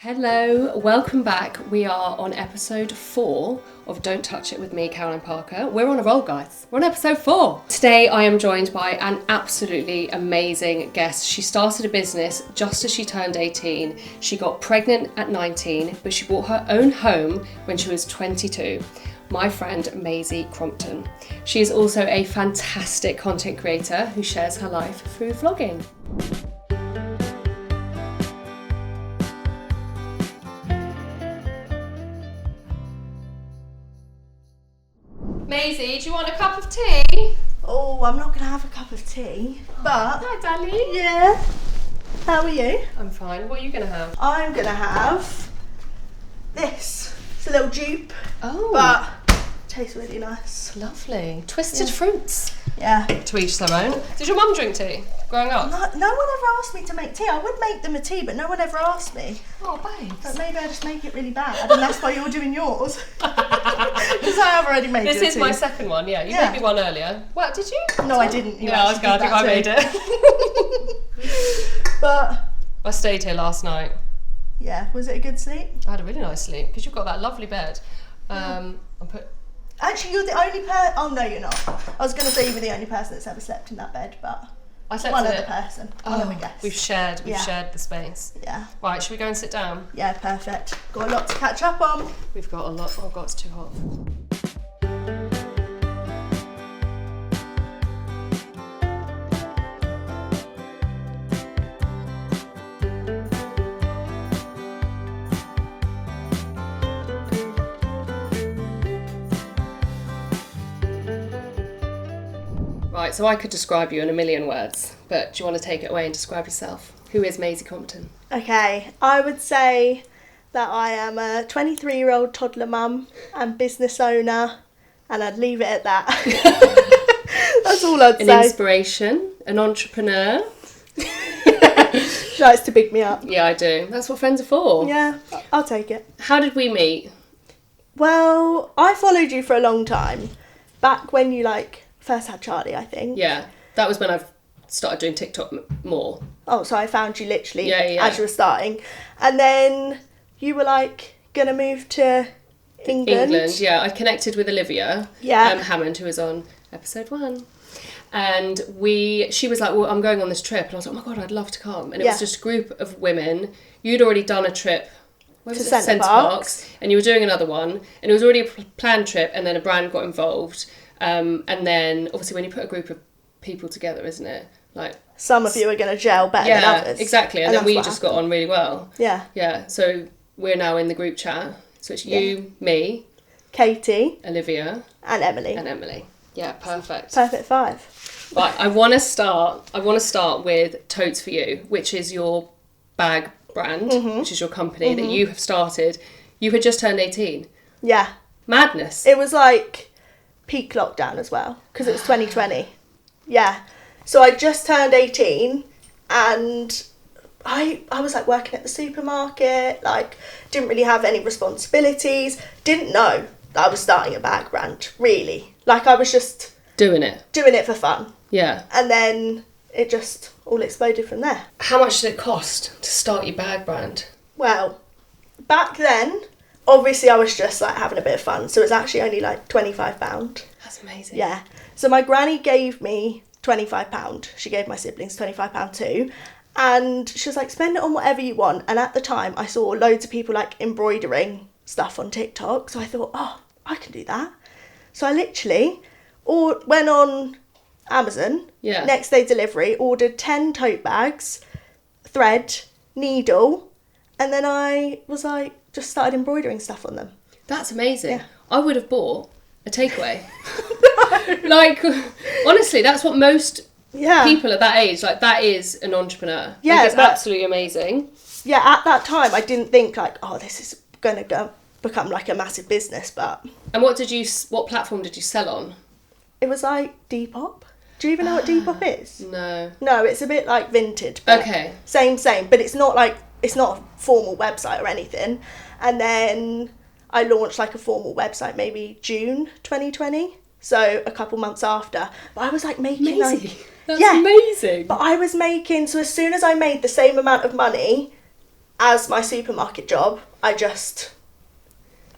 Hello, welcome back. We are on episode 4 of Don't Touch It with me, Caroline Parker. We're on a roll, guys. We're on episode 4. Today I am joined by an absolutely amazing guest. She started a business just as she turned 18. She got pregnant at 19, but she bought her own home when she was 22. My friend Maisie Crompton. She is also a fantastic content creator who shares her life through vlogging. Maisie, do you want a cup of tea? Oh, I'm not going to have a cup of tea, but... Hi, darling. Yeah. How are you? I'm fine. What are you going to have? I'm going to have this. It's a little dupe, Oh. but tastes really nice. Lovely. Twisted fruits. Yeah. To each their own. Did your mum drink tea growing up? No one ever asked me to make tea. I would make them a tea, but no one ever asked me. Oh, babes. But maybe I just make it really bad, and that's why you're doing yours. Because I have already made This your is tea. my second one, yeah. You Yeah. made me one earlier. Well, did you? No, I didn't. You I was actually going to did think I that made too. it. But, I stayed here last night. yeah, was it a good sleep? I had a really nice sleep because you've got that lovely bed. Actually, you're the only person... Oh, no, you're not. I was going to say you were the only person that's ever slept in that bed, but... I slept one in other it. person. One other guest. We've shared Yeah. the space. Yeah. Right, should we go and sit down? Yeah, perfect. Got a lot to catch up on. We've got a lot. Oh God, it's too hot. Right, so I could describe you in a million words, but do you want to take it away and describe yourself? Who is Maisie Crompton? Okay, I would say that I am a 23-year-old toddler mum and business owner, and I'd leave it at that. That's all I'd An say. inspiration, an entrepreneur. She likes to big me up. Yeah, I do. That's what friends are for. Yeah, I'll take it. How did we meet? Well, I followed you for a long time. Back when you, first had Charlie, I think. Yeah, that was when I started doing TikTok more. Oh, so I found you literally Yeah. as you were starting. And then you were gonna move to England. Yeah. I connected with Olivia Hammond, who was on episode 1. And she was like, well, I'm going on this trip. And I was like, oh my God, I'd love to come. And it was just a group of women. You'd already done a trip. Where was it? Centre Parks. And you were doing another one. And it was already a planned trip. And then a brand got involved. And then, obviously, when you put a group of people together, isn't it? Some of you are going to gel better than others. Exactly. And then we just got on really well. Yeah. Yeah. So we're now in the group chat. So it's you, me, Katie, Olivia, and Emily. Yeah, perfect. Perfect 5. Right, I want to start with TotesForYou, which is your bag brand, which is your company that you have started. You had just turned 18. Yeah. Madness. It was peak lockdown as well, because it was 2020. Yeah. So I just turned 18 and I was working at the supermarket, didn't really have any responsibilities, didn't know that I was starting a bag brand, really. I was just doing it for fun. Yeah. And then it just all exploded from there. How much did it cost to start your bag brand? Well, back then, obviously I was just having a bit of fun, so it was actually only £25. That's amazing. Yeah. So my granny gave me £25. She gave my siblings £25 too. And she was like, spend it on whatever you want. And at the time, I saw loads of people embroidering stuff on TikTok. So I thought, oh, I can do that. So I literally went on Amazon, next day delivery, ordered 10 tote bags, thread, needle, and then I was just started embroidering stuff on them. That's amazing. Yeah. I would have bought a takeaway. Honestly, that's what most people at that age, that is an entrepreneur. Yeah, it's absolutely amazing. Yeah, at that time, I didn't think oh, this is going to become a massive business, but... And what platform did you sell on? It was Depop. Do you even know what Depop is? No. No, it's a bit Vinted. But Okay. Same, but it's not it's not a formal website or anything. And then I launched a formal website maybe June 2020. So a couple months after. But I was making That's amazing. But I was making, so as soon as I made the same amount of money as my supermarket job, I just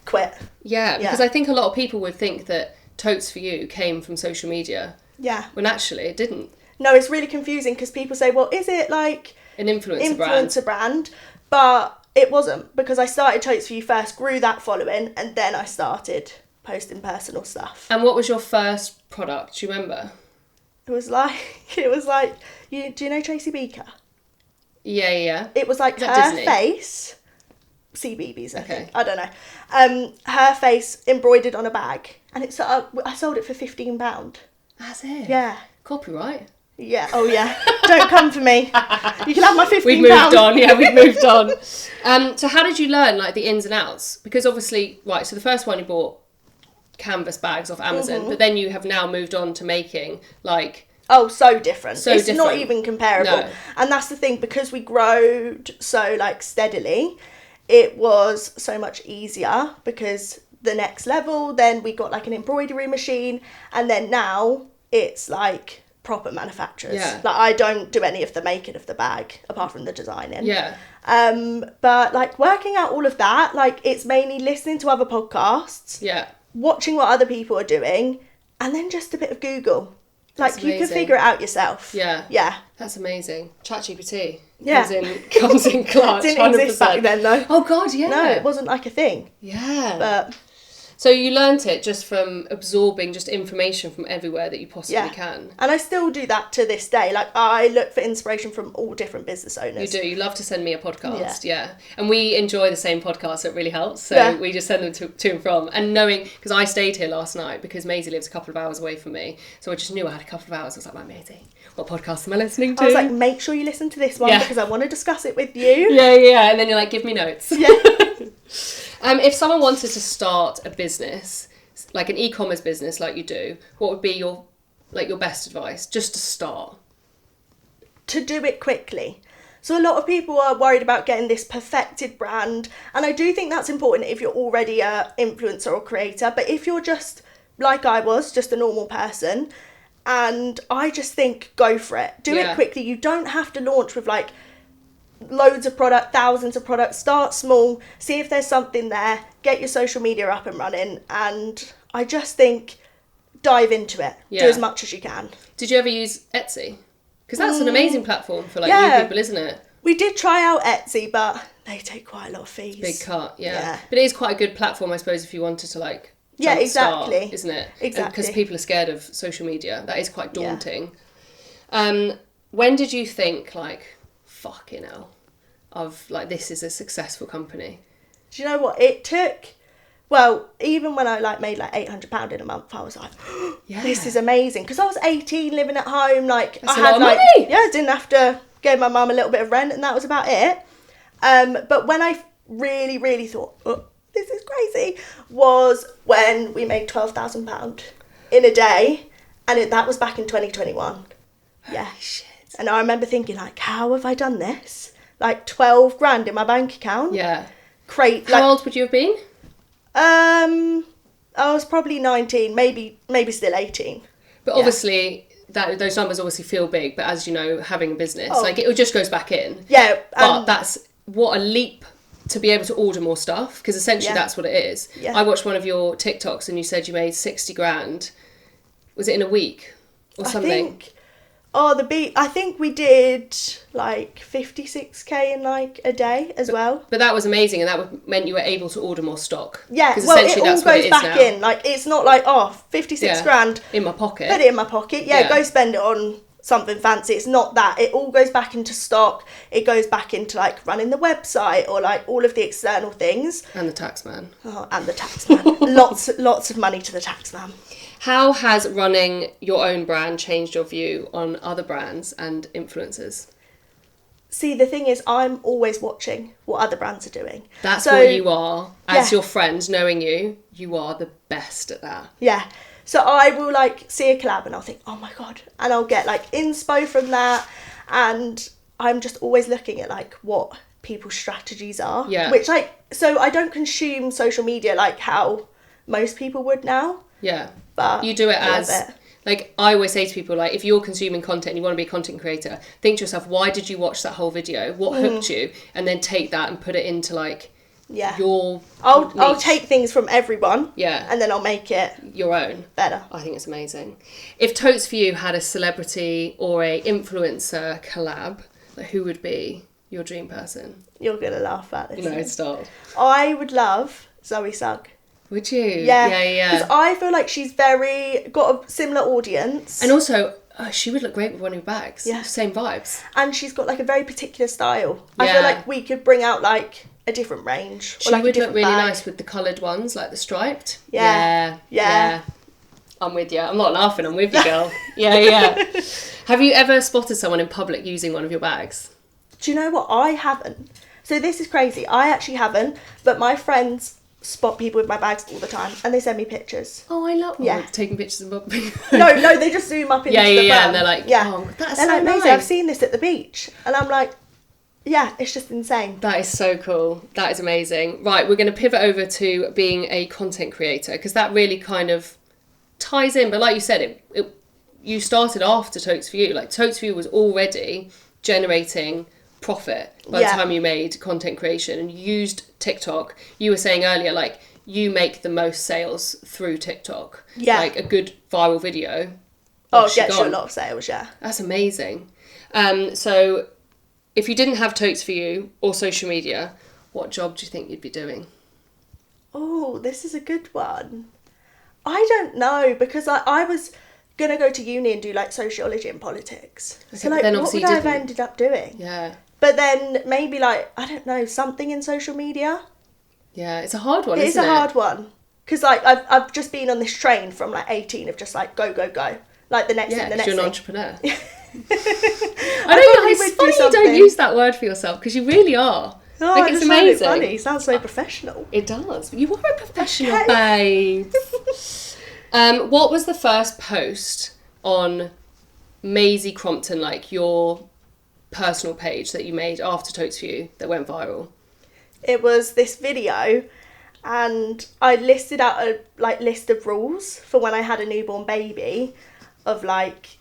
quit. Yeah, because I think a lot of people would think that TotesForYou came from social media. Yeah. When actually it didn't. No, it's really confusing because people say, well, is it like an influencer brand? But it wasn't, because I started TotesForYou first, grew that following, and then I started posting personal stuff. And what was your first product? Do you remember? It was like, do you know Tracy Beaker? Yeah. It was like her Disney? Face, CBeebies, I think. Okay. I don't know. Her face embroidered on a bag, and I sold it for £15. That's it? Yeah. Copyright? Yeah. Oh yeah. Don't come for me. You can have my £15. We've moved on. Yeah, we've moved on. So how did you learn like the ins and outs? Because obviously, right, so the first one you bought canvas bags off Amazon, but then you have now moved on to making like... Oh, so different. So it's different. Not even comparable. No. And that's the thing, because we growed so like steadily, it was so much easier, because the next level, then we got like an embroidery machine, and then now it's like proper manufacturers. Yeah. Like I don't do any of the making of the bag apart from the designing. Yeah. But like working out all of that, like it's mainly listening to other podcasts, Yeah. watching what other people are doing, and then just a bit of Google. That's Like you can amazing. figure it out yourself. Yeah. Yeah. That's amazing. ChatGPT Yeah. comes in clutch. Didn't exist 100%. back then though. Oh God, yeah. No, it wasn't like a thing. Yeah. But so you learnt it just from absorbing just information from everywhere that you possibly yeah. can. And I still do that to this day. Like I look for inspiration from all different business owners. You do. You love to send me a podcast, yeah. And we enjoy the same podcast, so it really helps. So Yeah. we just send them to and from. And knowing, because I stayed here last night because Maisie lives a couple of hours away from me, so I just knew I had a couple of hours. I was like, right, Maisie, what podcast am I listening to? I was like, make sure you listen to this one, Yeah. because I want to discuss it with you. Yeah. And then you're like, give me notes. Yeah. If someone wanted to start a business, like an e-commerce business like you do, what would be your best advice just to start? To do it quickly. So a lot of people are worried about getting this perfected brand, and I do think that's important if you're already a influencer or creator. But if you're just like I was, just a normal person, and I just think go for it. Do it quickly. You don't have to launch with like loads of product, thousands of products. Start small, see if there's something there, get your social media up and running, and I just think dive into it. Do as much as you can. Did you ever use Etsy? Because that's an amazing platform for like new people, isn't it? We did try out Etsy, but they take quite a lot of fees. Big cut, yeah. But it is quite a good platform, I suppose, if you wanted to like yeah, jumpstart, exactly, isn't it? Exactly. Because people are scared of social media. That is quite daunting. When did you think like, fucking hell, of like this is a successful company? Do you know what it took? Well, even when I like made like £800 in a month, I was like, this is amazing. Because I was 18, living at home, like That's I a had lot of like money. I didn't have to give my mum a little bit of rent, and that was about it. But when I really, really thought, oh, this is crazy, was when we made £12,000 in a day, and that was back in 2021. Yeah. Shit. And I remember thinking like, how have I done this? Like 12 grand in my bank account. Yeah. How old would you have been? I was probably 19, maybe still 18. But obviously, those numbers obviously feel big. But as you know, having a business, like it just goes back in. Yeah. But that's what a leap to be able to order more stuff, because essentially that's what it is. Yeah. I watched one of your TikToks and you said you made 60 grand. Was it in a week or something? I think we did like 56k in like a day as well. But that was amazing, and that meant you were able to order more stock. Yeah, because well, essentially it all that's what it goes is back now. in. Like, it's not like, 56 grand. In my pocket. Put it in my pocket. Yeah, go spend it on something fancy. It's not that. It all goes back into stock. It goes back into like running the website or like all of the external things. And the tax man. Oh, and the tax man. lots of money to the tax man. How has running your own brand changed your view on other brands and influencers? See, the thing is, I'm always watching what other brands are doing. That's what you are. As your friend, knowing you are the best at that. Yeah. So I will like see a collab and I'll think, oh my God. And I'll get like inspo from that. And I'm just always looking at like what people's strategies are. Yeah. Which so I don't consume social media like how most people would now. Yeah. But you do it I love as, Like, I always say to people, like, if you're consuming content and you want to be a content creator, think to yourself, why did you watch that whole video? What hooked you? And then take that and put it into, like, your I'll take things from everyone. Yeah. And then I'll make it your own. Better. I think it's amazing. If TotesForYou had a celebrity or a influencer collab, like, who would be your dream person? You're going to laugh at this. No, stop. I would love Zoe Sugg. Would you? Yeah. Because I feel like she's got a similar audience. And also, she would look great with one of your bags. Yeah. Same vibes. And she's got like a very particular style. I feel like we could bring out like a different range. She would look really nice with the coloured ones, like the striped. Yeah. I'm with you. I'm not laughing, I'm with you, girl. Yeah. Have you ever spotted someone in public using one of your bags? Do you know what? I haven't. So this is crazy. I actually haven't, but my friends spot people with my bags all the time and they send me pictures. Oh, I love taking pictures of No, they just zoom up into the phone. And they're like, oh, that's so like, nice. Maisie, I've seen this at the beach. And I'm like, yeah, it's just insane. That is so cool. That is amazing. Right, we're going to pivot over to being a content creator, because that really kind of ties in. But like you said, you started after TotesForYou. Like, TotesForYou was already generating profit by the time you made content creation and used TikTok. You were saying earlier, like, you make the most sales through TikTok. Yeah. Like, a good viral video. Oh, it gets you a lot of sales, yeah. That's amazing. So if you didn't have TotesForYou or social media, what job do you think you'd be doing? Oh, this is a good one. I don't know, because I was going to go to uni and do like sociology and politics. Okay, so like, what would I have ended up doing? Yeah. But then maybe like, I don't know, something in social media. Yeah, it's a hard one, isn't it? It is a hard one. Because like, I've just been on this train from like 18 of just like, go. Like the next thing, the next thing. You're an entrepreneur. I know, it's funny you don't use that word for yourself, because you really are. Oh, like, it's amazing. Funny. It sounds so professional. It does. You are a professional, babe. What was the first post on Maisie Crompton, like your personal page that you made after TotesForYou that went viral? It was this video, and I listed out a list of rules for when I had a newborn baby, of like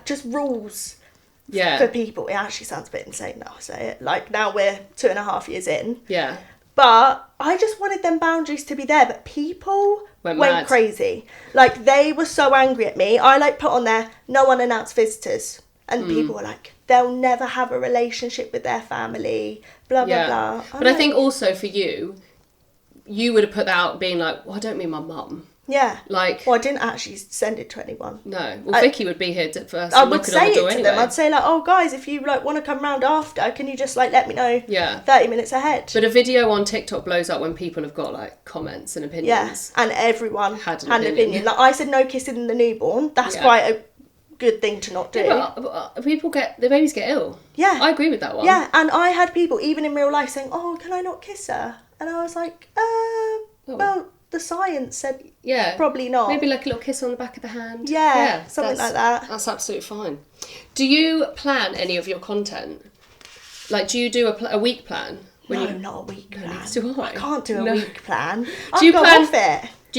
just rules for people. It actually sounds a bit insane now I say it. Like, now we're 2.5 years in. Yeah. But I just wanted them boundaries to be there, but people went crazy. Like, they were so angry at me. I like put on there, no unannounced visitors. And people were like, they'll never have a relationship with their family, blah, blah, blah. But I think also for you would have put that out being like, well, I don't mean my mum. Yeah. Like, well, I didn't actually send it to anyone. No. Well, Vicky would be here first. I would say it to them. I'd say like, oh guys, if you like want to come round after, can you just like let me know 30 minutes ahead? But a video on TikTok blows up when people have got like comments and opinions. Yeah. And everyone had an opinion. Like, I said no kissing the newborn. That's quite a good thing to not do. Yeah, but the babies get ill. Yeah. I agree with that one. Yeah. And I had people even in real life saying, oh, can I not kiss her? And I was like, well, the science said probably not. Maybe like a little kiss on the back of the hand. Yeah, something like that. That's absolutely fine. Do you plan any of your content? Like, do you do a week plan? Not a week plan. I can't do a week plan. Do you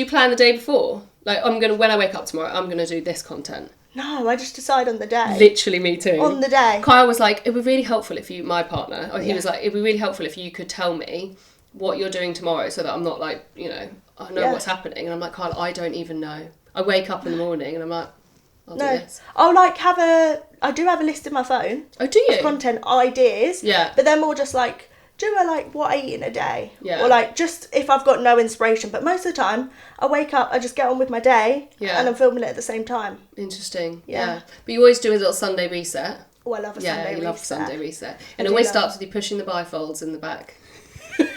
plan the day before? Like, when I wake up tomorrow, I'm going to do this content. No, I just decide on the day. Literally, me too. On the day. Kyle was like, it'd be really helpful if you, my partner, he was like, it'd be really helpful if you could tell me what you're doing tomorrow, so that I'm not like, I know what's happening. And I'm like, Kyle, I don't even know. I wake up in the morning and I'm like, I'll do this. I'll like I do have a list in my phone. Oh, do you? Of content ideas. Yeah. But they're more just like, do I like what I eat in a day? Yeah. Or like, just if I've got no inspiration. But most of the time, I wake up, I just get on with my day. Yeah. And I'm filming it at the same time. Interesting. Yeah. But you always do a little Sunday reset. Oh, I love a Sunday reset. Yeah, you love Sunday reset. And it always starts with you pushing the bifolds in the back.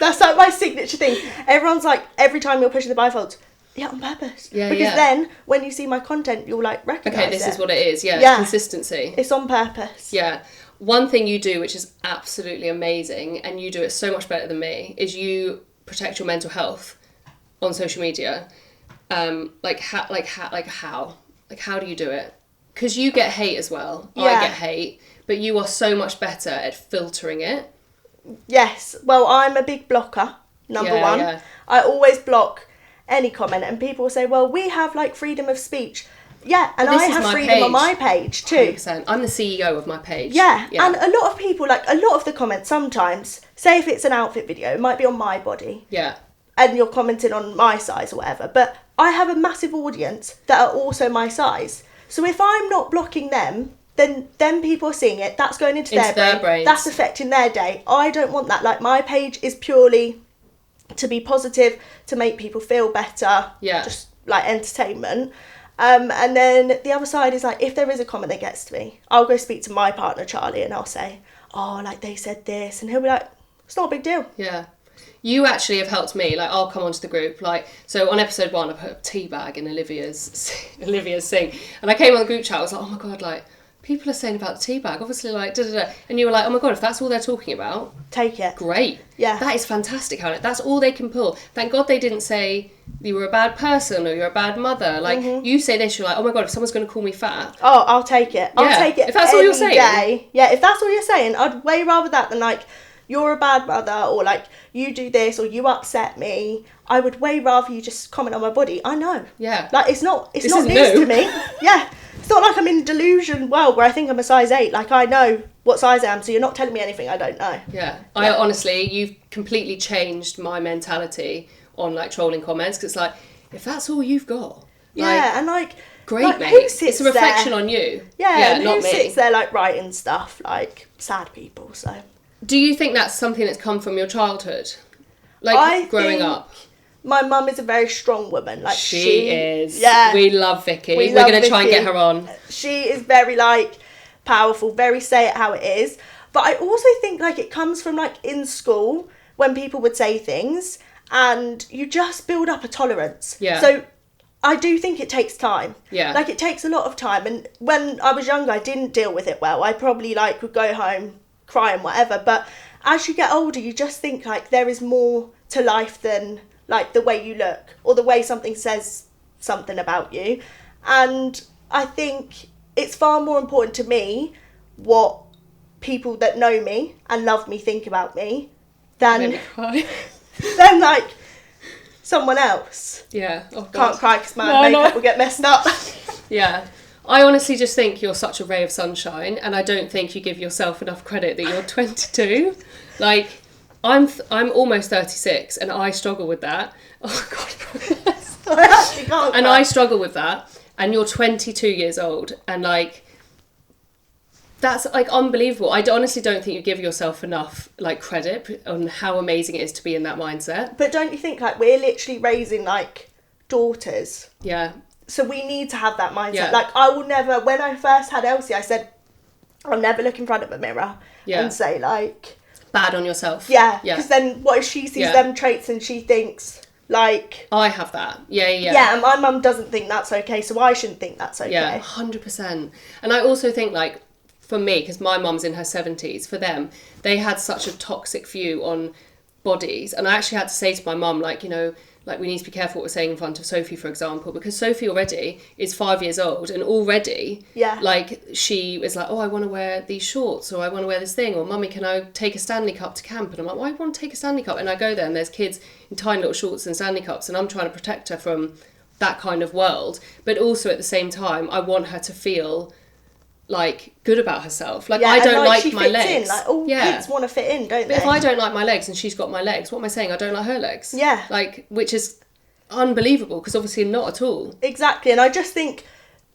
That's like my signature thing. Everyone's like, every time you're pushing the bifolds, on purpose. Yeah, because then when you see my content, you'll like recognise it. Okay, this is what it is. Yeah, consistency. It's on purpose. Yeah. One thing you do, which is absolutely amazing, and you do it so much better than me, is you protect your mental health on social media. How do you do it? Because you get hate as well. Yeah. I get hate, but you are so much better at filtering it. Yes. Well, I'm a big blocker, number one. Yeah. I always block any comment, and people will say, well, we have like freedom of speech. Yeah, and I have freedom on my page too. 100%. I'm the CEO of my page. Yeah, and a lot of people, like, a lot of the comments sometimes, say if it's an outfit video, it might be on my body. Yeah. And you're commenting on my size or whatever. But I have a massive audience that are also my size. So if I'm not blocking them, then people are seeing it. That's going into their brain. That's affecting their day. I don't want that. Like, my page is purely to be positive, to make people feel better. Yeah. Just, like, entertainment. And then the other side is, like, if there is a comment that gets to me, I'll go speak to my partner, Charlie, and I'll say, oh, like, they said this. And he'll be like, it's not a big deal. Yeah. You actually have helped me. Like, I'll come onto the group. Like, so on episode 1, I put a tea bag in Olivia's sink. And I came on the group chat, I was like, oh my God, like, people are saying about the tea bag. Obviously, like, da-da-da. And you were like, oh my God, if that's all they're talking about, take it. Great. Yeah. That is fantastic, Hannah. That's all they can pull. Thank God they didn't say you were a bad person or you're a bad mother. Like, you say this, you're like, oh my God, if someone's going to call me fat. Oh, I'll take it. I'll take it. If that's all you're saying. Day. Yeah, if that's all you're saying, I'd way rather that than, like, you're a bad mother, or, like, you do this, or you upset me. I would way rather you just comment on my body. I know. Yeah. Like, it's not news to me. Yeah. It's not like I'm in a delusion world where I think I'm a size 8. Like, I know what size I am, so you're not telling me anything I don't know. Yeah. I honestly, you've completely changed my mentality on, like, trolling comments, because it's like, if that's all you've got. Yeah, and, like, great, like, mate. It's a reflection on you. Yeah, not who me. sits there, like, writing stuff, like, sad people, so. Do you think that's something that's come from your childhood? Like, growing up? My mum is a very strong woman. Like, she is. Yeah. We love Vicky. We're going to try and get her on. She is very, like, powerful, very say it how it is. But I also think, like, it comes from, like, in school when people would say things and you just build up a tolerance. Yeah. So I do think it takes time. Yeah. Like, it takes a lot of time. And when I was younger, I didn't deal with it well. I probably, like, would go home, cry and whatever. But as you get older, you just think, like, there is more to life than, like, the way you look or the way something says something about you. And I think it's far more important to me what people that know me and love me think about me than than, like, someone else. Yeah. Oh, God. Can't cry because my makeup will get messed up. Yeah. I honestly just think you're such a ray of sunshine, and I don't think you give yourself enough credit that you're 22. Like, I'm almost 36, and I struggle with that. Oh God, I actually can't. And I struggle with that. And you're 22 years old, and, like, that's, like, unbelievable. I honestly don't think you give yourself enough, like, credit on how amazing it is to be in that mindset. But don't you think, like, we're literally raising, like, daughters? Yeah. So we need to have that mindset. Yeah. Like, I will never, when I first had Elsie, I said, I'll never look in front of a mirror and say, like, bad on yourself. Yeah. Because then what if she sees them traits and she thinks, like, I have that. Yeah. Yeah, and my mum doesn't think that's okay, so I shouldn't think that's okay. Yeah, 100%. And I also think, like, for me, because my mum's in her 70s, for them, they had such a toxic view on bodies. And I actually had to say to my mum, like, you know, like, we need to be careful what we're saying in front of Sophie, for example, because Sophie already is 5 years old, and already, like, she is like, oh, I want to wear these shorts, or I want to wear this thing, or Mummy, can I take a Stanley Cup to camp? And I'm like, why do you want to take a Stanley Cup? And I go there, and there's kids in tiny little shorts and Stanley Cups, and I'm trying to protect her from that kind of world. But also, at the same time, I want her to feel, like, good about herself. Like, I don't like my legs. In. Like, all kids want to fit in, don't they? But if I don't like my legs and she's got my legs, what am I saying? I don't like her legs. Yeah. Like, which is unbelievable, because obviously not at all. Exactly. And I just think,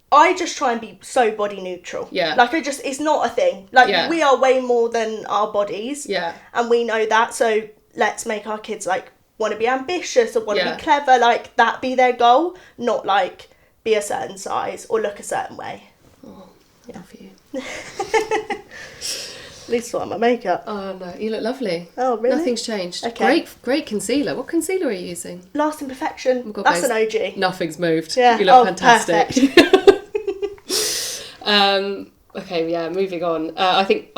I just try and be so body neutral. Yeah. Like, it's not a thing. Like, we are way more than our bodies. Yeah. And we know that, so let's make our kids, like, want to be ambitious or want to be clever, like, that be their goal, not, like, be a certain size or look a certain way. Oh, I love you. At least on my makeup. Oh no, you look lovely. Oh really? Nothing's changed. Okay. Great concealer. What concealer are you using? Lasting Perfection. Oh God, that's an OG. Nothing's moved. Yeah. You look fantastic. Perfect. Okay, yeah, moving on. I think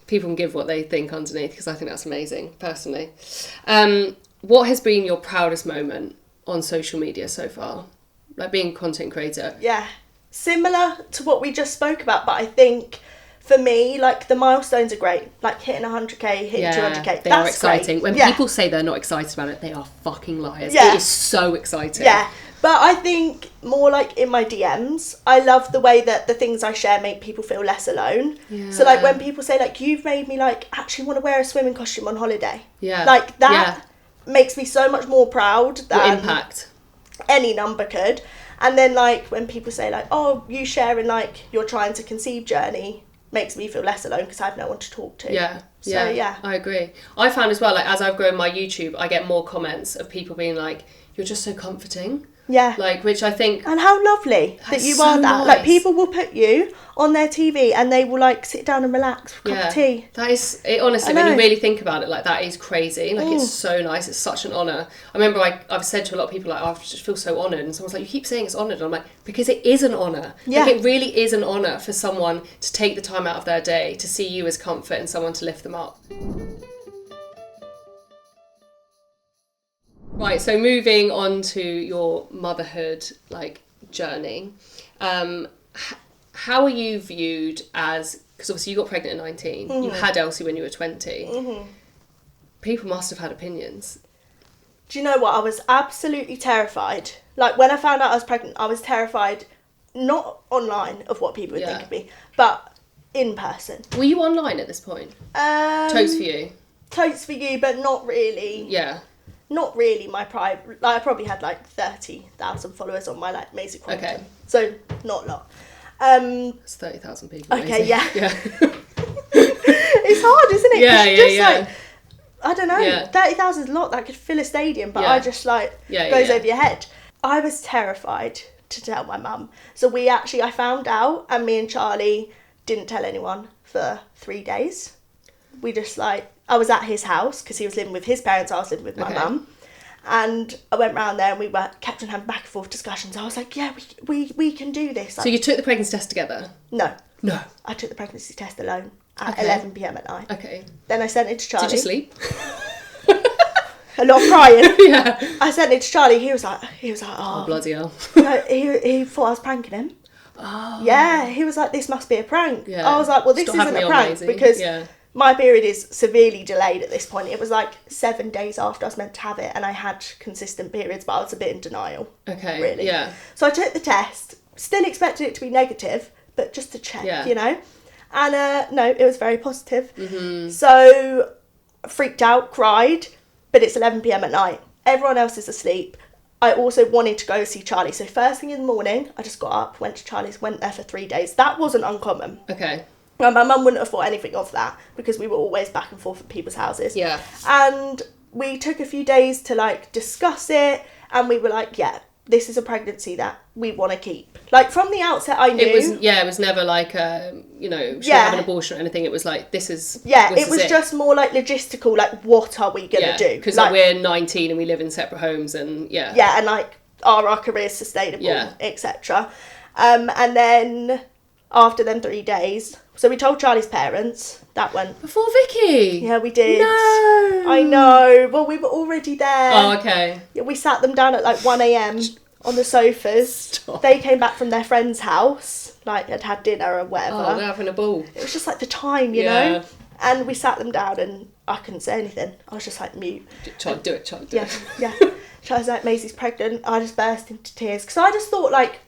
people can give what they think underneath, because I think that's amazing, personally. What has been your proudest moment on social media so far? Like, being a content creator? Yeah. Similar to what we just spoke about, but I think for me, like, the milestones are great. Like, hitting 100k, hitting 200k. They are exciting. Great. When people say they're not excited about it, they are fucking liars. Yeah. It is so exciting. Yeah. But I think more like in my DMs, I love the way that the things I share make people feel less alone. Yeah. So like when people say like, you've made me like actually want to wear a swimming costume on holiday. Yeah. Like that makes me so much more proud than Your impact. any number could. And then like when people say like, oh, you sharing like your trying to conceive journey makes me feel less alone because I have no one to talk to. Yeah. So yeah. I agree. I found as well, like as I've grown my YouTube, I get more comments of people being like, you're just so comforting. Yeah. Like, which I think... And how lovely that you are that. Nice. Like, people will put you on their TV and they will, like, sit down and relax with a cup of tea. That is... It, honestly, when you really think about it, like, that is crazy. Like, it's so nice. It's such an honour. I remember I've said to a lot of people, like, oh, I just feel so honoured. And someone's like, you keep saying it's honoured. And I'm like, because it is an honour. Yeah. Like, it really is an honour for someone to take the time out of their day to see you as comfort and someone to lift them up. Right, so moving on to your motherhood, like, journey, how are you viewed as, because obviously you got pregnant at 19, you had Elsie when you were 20, people must have had opinions. Do you know what? I was absolutely terrified. Like, when I found out I was pregnant, I was terrified, not online of what people would think of me, but in person. Were you online at this point? TotesForYou? TotesForYou, but not really. Yeah. Not really my private. Like, I probably had like 30,000 followers on my like Maisie Crompton. Okay. So not a lot. It's 30,000 people. Okay, yeah. Yeah. It's hard, isn't it? Yeah. Like, I don't know. 30,000 is a lot. That could fill a stadium, but I just like goes over your head. I was terrified to tell my mum. So I found out, and me and Charlie didn't tell anyone for 3 days. We just like. I was at his house because he was living with his parents. I was living with my mum, and I went round there and we kept on having back and forth discussions. I was like, "Yeah, we can do this." Like, so you took the pregnancy test together? No, I took the pregnancy test alone at 11 p.m. at night. Okay. Then I sent it to Charlie. Did you sleep? A lot of crying. Yeah. I sent it to Charlie. He was like, oh bloody hell. No, he thought I was pranking him. Oh. Yeah, he was like, this must be a prank. Yeah. I was like, well, this isn't a prank because. Yeah. My period is severely delayed at this point. It was like 7 days after I was meant to have it, and I had consistent periods, but I was a bit in denial. Okay. Really. Yeah. So I took the test, still expected it to be negative, but just to check, you know. And no, it was very positive. Mm-hmm. So freaked out, cried, but it's 11 p.m. at night. Everyone else is asleep. I also wanted to go see Charlie. So first thing in the morning, I just got up, went to Charlie's, went there for 3 days. That wasn't uncommon. Okay. And my mum wouldn't have thought anything of that because we were always back and forth at people's houses. Yeah. And we took a few days to like discuss it, and we were like, yeah, this is a pregnancy that we want to keep. Like from the outset, I knew. It was never like should have an abortion or anything. It was like, this is. Yeah, it was just more like logistical, like what are we going to do? Because like, we're 19 and we live in separate homes and Yeah, and like are our careers sustainable, etc. And then after them 3 days, so we told Charlie's parents. That went before Vicky. Yeah, we did. No, I know. Well, we were already there. Oh, okay. Yeah, we sat them down at like 1 a.m. on the sofas. Stop. They came back from their friend's house, like had dinner or whatever. Oh, they're having a ball. It was just like the time, you know. And we sat them down, and I couldn't say anything. I was just like mute. Try to do it. Yeah. Charlie's like, Maisie's pregnant. I just burst into tears because I just thought like.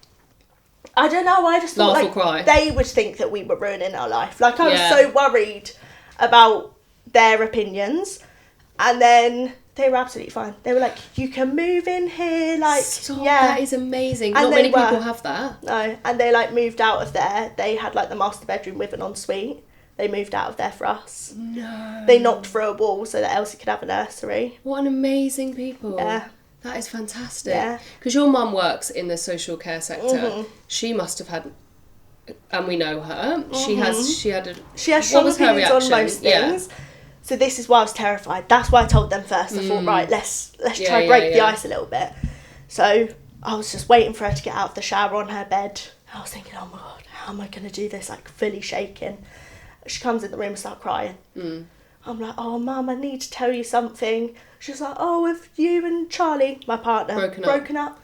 I don't know, I just thought like cry. They would think that we were ruining our life. Like I was so worried about their opinions, and then they were absolutely fine. They were like, you can move in here, like Stop, that is amazing. And not many people have that. No, and they like moved out of there. They had like the master bedroom with an ensuite. They moved out of there for us. No. They knocked through a wall so that Elsie could have a nursery. What an amazing people. Yeah. That is fantastic. Yeah. Because your mum works in the social care sector. Mm-hmm. She must have had, and we know her. Mm-hmm. She had strong opinions on most things. Yeah. So this is why I was terrified. That's why I told them first. I thought, right, let's try break the ice a little bit. So I was just waiting for her to get out of the shower on her bed. I was thinking, oh my God, how am I going to do this? Like fully shaking. She comes in the room and starts crying. Mm. I'm like, oh, Mum, I need to tell you something. She's like, oh, have you and Charlie, my partner, broken up?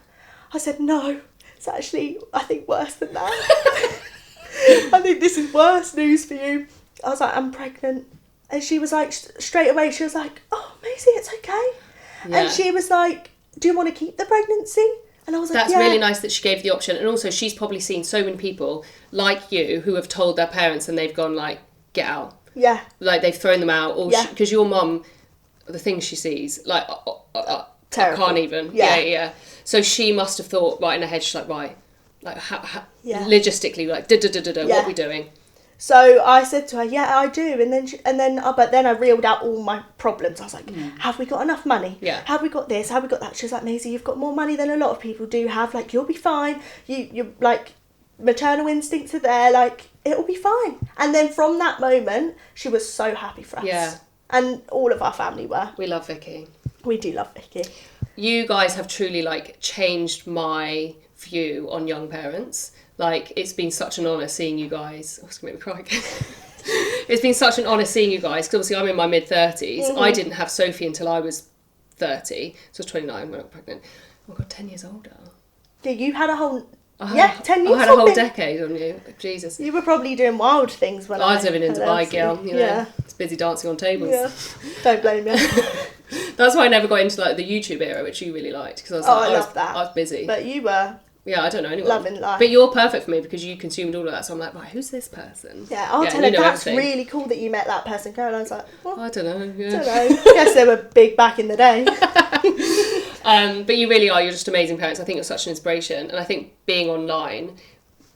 I said, no, it's actually, I think, worse than that. I think this is worse news for you. I was like, I'm pregnant. And she was like, straight away, she was like, oh, Maisie, it's okay. Yeah. And she was like, do you want to keep the pregnancy? And I was like, that's really nice that she gave the option. And also, she's probably seen so many people like you who have told their parents and they've gone like, get out. Yeah. Like, they've thrown them out. Or because your mum, the things she sees, like, terrible. I can't even. Yeah. So she must have thought, right in her head, she's like, right, like, logistically, like, what are we doing? So I said to her, yeah, I do. But then I reeled out all my problems. I was like, have we got enough money? Yeah. Have we got this? Have we got that? She was like, Maisie, you've got more money than a lot of people do have. Like, you'll be fine. You're like, maternal instincts are there. Like, it'll be fine. And then from that moment, she was so happy for us. Yeah. And all of our family were. We love Vicky. We do love Vicky. You guys have truly, like, changed my view on young parents. Like, it's been such an honour seeing you guys. Oh, it's going to make me cry again. It's been such an honour seeing you guys, because obviously I'm in my mid-30s. Mm-hmm. I didn't have Sophie until I was 30. So I was 29 when I got pregnant. Oh, my God, 10 years older. Yeah, you had a whole... 10 years. I had a whole decade on you. Jesus. You were probably doing wild things when I was living in Dubai, girl. You know, it's busy dancing on tables. Yeah. Don't blame me. That's why I never got into, like, the YouTube era, which you really liked, because I love that. I was busy. But you were... Yeah, I don't know anyone. Loving life. But you're perfect for me because you consumed all of that. So I'm like, right, who's this person? Yeah, I'll tell her that's everything. Really cool that you met that person. Caroline's like, well, I don't know. Yeah. Don't know. Guess they were big back in the day. But you really are. You're just amazing parents. I think you're such an inspiration. And I think being online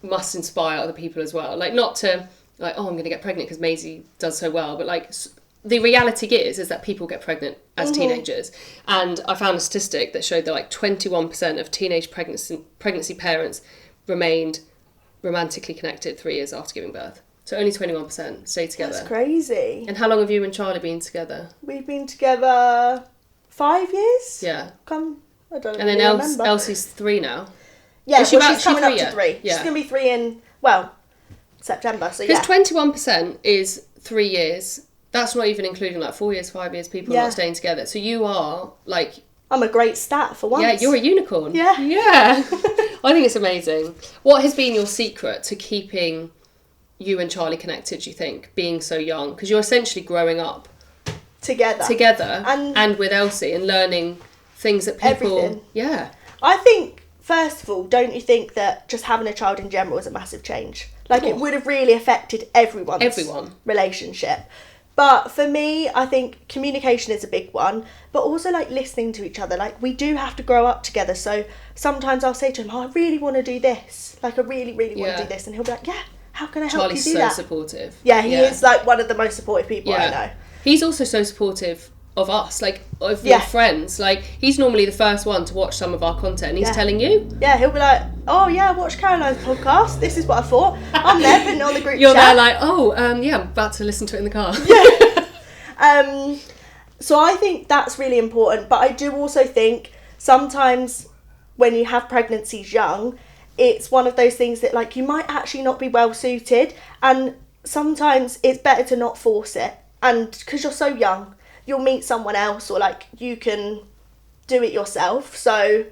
must inspire other people as well. Like, not to, like, oh, I'm going to get pregnant because Maisie does so well. But, like, the reality is that people get pregnant as teenagers. And I found a statistic that showed that like 21% of teenage pregnancy parents remained romantically connected 3 years after giving birth. So only 21% stayed together. That's crazy. And how long have you and Charlie been together? We've been together 5 years. Yeah. I don't know. And then Elsie's 3 now. Yeah, she's coming up to 3. Yeah. She's going to be 3 in, September. So yeah. Because 21% is 3 years. That's not even including like 4 years, 5 years, people not staying together. So you are like... I'm a great stat for once. Yeah, you're a unicorn. Yeah. Yeah. I think it's amazing. What has been your secret to keeping you and Charlie connected, do you think, being so young? Because you're essentially growing up together and with Elsie and learning things that people... Everything. Yeah. I think, first of all, don't you think that just having a child in general is a massive change? Like, it would have really affected everyone's relationship. But for me, I think communication is a big one, but also like listening to each other. Like, we do have to grow up together. So sometimes I'll say to him, I really want to do this. Like, I really, really want to do this. And he'll be like, yeah, how can I help you do that? Charlie's so supportive. Yeah, he is like one of the most supportive people I know. He's also so supportive of us, like of your friends. Like, he's normally the first one to watch some of our content and he's telling you. Yeah, he'll be like, oh yeah, watch Caroline's podcast. This is what I thought. I'm there putting on the group chat. You're there like, I'm about to listen to it in the car. Yeah. So I think that's really important. But I do also think sometimes when you have pregnancies young, it's one of those things that like you might actually not be well suited, and sometimes it's better to not force it. And because you're so young, you'll meet someone else, or like you can do it yourself. So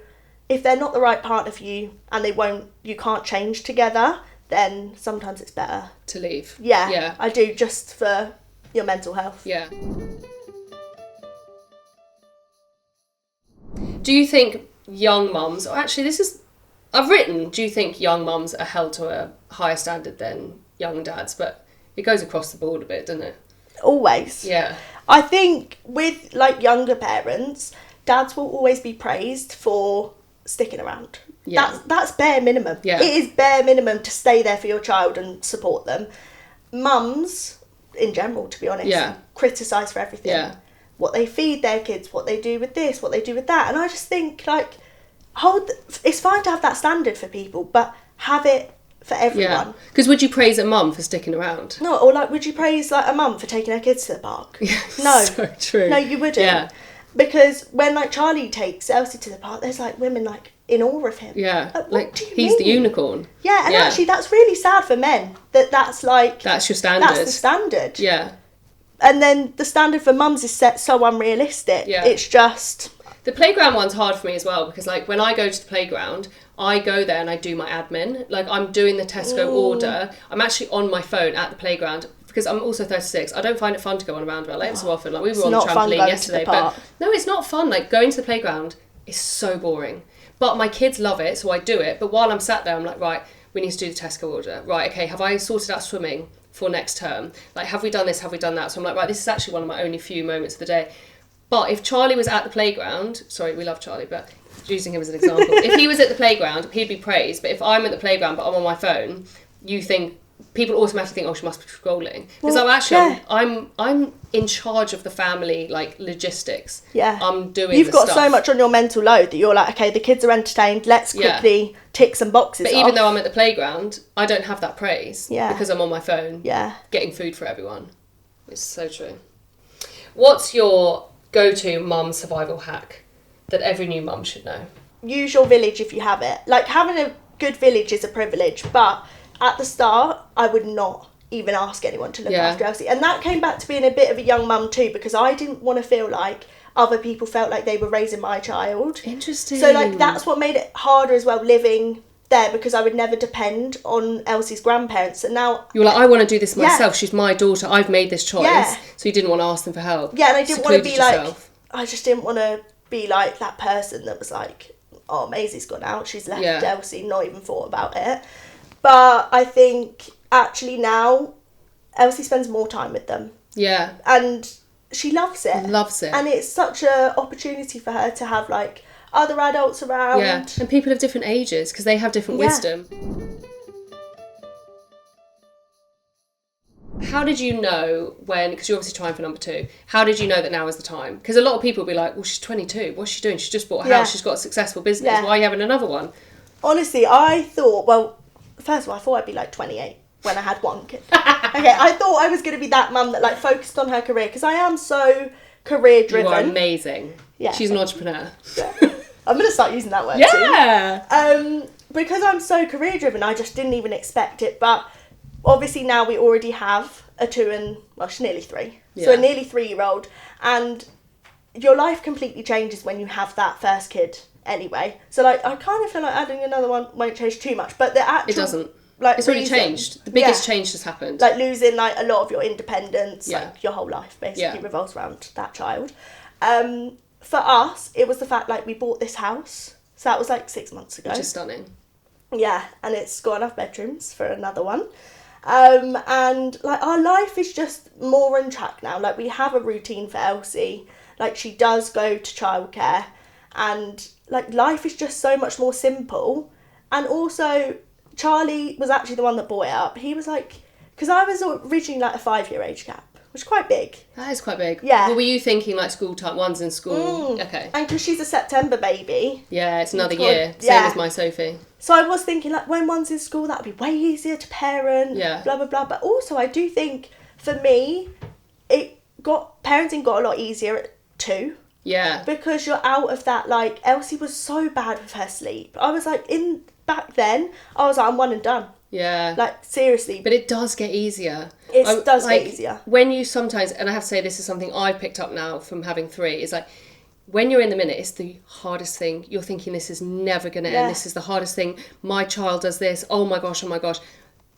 if they're not the right partner for you and you can't change together, then sometimes it's better to leave. Yeah, I do, just for your mental health. Yeah. Do you think young mums, or actually do you think young mums are held to a higher standard than young dads? But it goes across the board a bit, doesn't it? Always. Yeah. I think with like younger parents, dads will always be praised for sticking around. Yeah. That's bare minimum. Yeah. It is bare minimum to stay there for your child and support them. Mums, in general, to be honest, criticise for everything. Yeah. What they feed their kids, what they do with this, what they do with that. And I just think like, it's fine to have that standard for people, but have it for everyone. Because would you praise a mum for sticking around? No, or like, would you praise like a mum for taking her kids to the park? No. So true. No, you wouldn't. Yeah. Because when like Charlie takes Elsie to the park, there's like women like in awe of him. Yeah. Like he's the unicorn. Yeah, and actually that's really sad for men. That's like... That's your standard. That's the standard. Yeah. And then the standard for mums is set so unrealistic. Yeah. It's just... The playground one's hard for me as well, because like when I go to the playground, I go there and I do my admin. Like, I'm doing the Tesco order. I'm actually on my phone at the playground because I'm also 36. I don't find it fun to go on a roundabout like so often. Like, we were on the trampoline yesterday, but no, it's not fun. Like, going to the playground is so boring. But my kids love it, so I do it. But while I'm sat there, I'm like, right, we need to do the Tesco order. Right, okay, have I sorted out swimming for next term? Like, have we done this? Have we done that? So I'm like, right, this is actually one of my only few moments of the day. But if Charlie was at the playground, sorry, we love Charlie, but using him as an example, if he was at the playground, he'd be praised. But if I'm at the playground but I'm on my phone, you think, people automatically think, oh, she must be scrolling. Because I'm in charge of the family, like, logistics. Yeah. I'm doing You've got stuff. so much on your mental load that you're like, okay, the kids are entertained, let's quickly tick some boxes But even though I'm at the playground, I don't have that praise. Yeah. Because I'm on my phone. Yeah. Getting food for everyone. It's so true. What's your go-to mum survival hack that every new mum should know? Use your village if you have it. Like, having a good village is a privilege, but at the start, I would not even ask anyone to look after Elsie. And that came back to being a bit of a young mum too, because I didn't want to feel like other people felt like they were raising my child. Interesting. So, like, that's what made it harder as well, living there, because I would never depend on Elsie's grandparents. And now you were like, I want to do this myself. She's my daughter. I've made this choice. Yeah. So you didn't want to ask them for help. Yeah, and I didn't want to be yourself. like, I just didn't want to be like that person that was like, oh, Maisie's gone out, she's left Elsie, not even thought about it. But I think actually now Elsie spends more time with them. Yeah. And she loves it. Loves it. And it's such an opportunity for her to have like other adults around. Yeah. And people of different ages, because they have different wisdom. How did you know when, because you're obviously trying for number 2, how did you know that now is the time? Because a lot of people will be like, well, she's 22, what's she doing? She's just bought a house, she's got a successful business, why are you having another one? Honestly, I thought, well, first of all, I thought I'd be like 28 when I had one kid. Okay, I thought I was going to be that mum that like focused on her career, because I am so career driven. You are amazing. Yeah. She's an entrepreneur. Yeah. I'm going to start using that word too. Because I'm so career driven, I just didn't even expect it. But obviously now we already have a 2 and, well, she's nearly 3. Yeah. So a nearly 3-year-old. And your life completely changes when you have that first kid anyway. So like, I kind of feel like adding another one won't change too much. But the actual... It doesn't. Like, it's already changed. The biggest change has happened. Like losing like a lot of your independence, like your whole life basically revolves around that child. For us, it was the fact like we bought this house. So that was like 6 months ago. Which is stunning. Yeah, and it's got enough bedrooms for another one. And like our life is just more on track now. Like we have a routine for Elsie. Like she does go to childcare, and like life is just so much more simple. And also Charlie was actually the one that brought it up. He was like, because I was originally like a 5-year age gap, which is quite big. That is quite big. Yeah. Well, were you thinking like school time? One's in school. Okay. And because she's a September baby. Yeah, it's another year. Same as my Sophie. So I was thinking like when one's in school, that would be way easier to parent. Yeah. Blah, blah, blah. But also I do think for me, parenting got a lot easier at 2. Yeah. Because you're out of that, like, Elsie was so bad with her sleep. I was like, back then, I was like, I'm one and done. Yeah. Like, seriously. But it does get easier. It does get easier. When you sometimes, and I have to say this is something I've picked up now from having 3, is like, when you're in the minute, it's the hardest thing. You're thinking this is never going to end. This is the hardest thing. My child does this. Oh my gosh.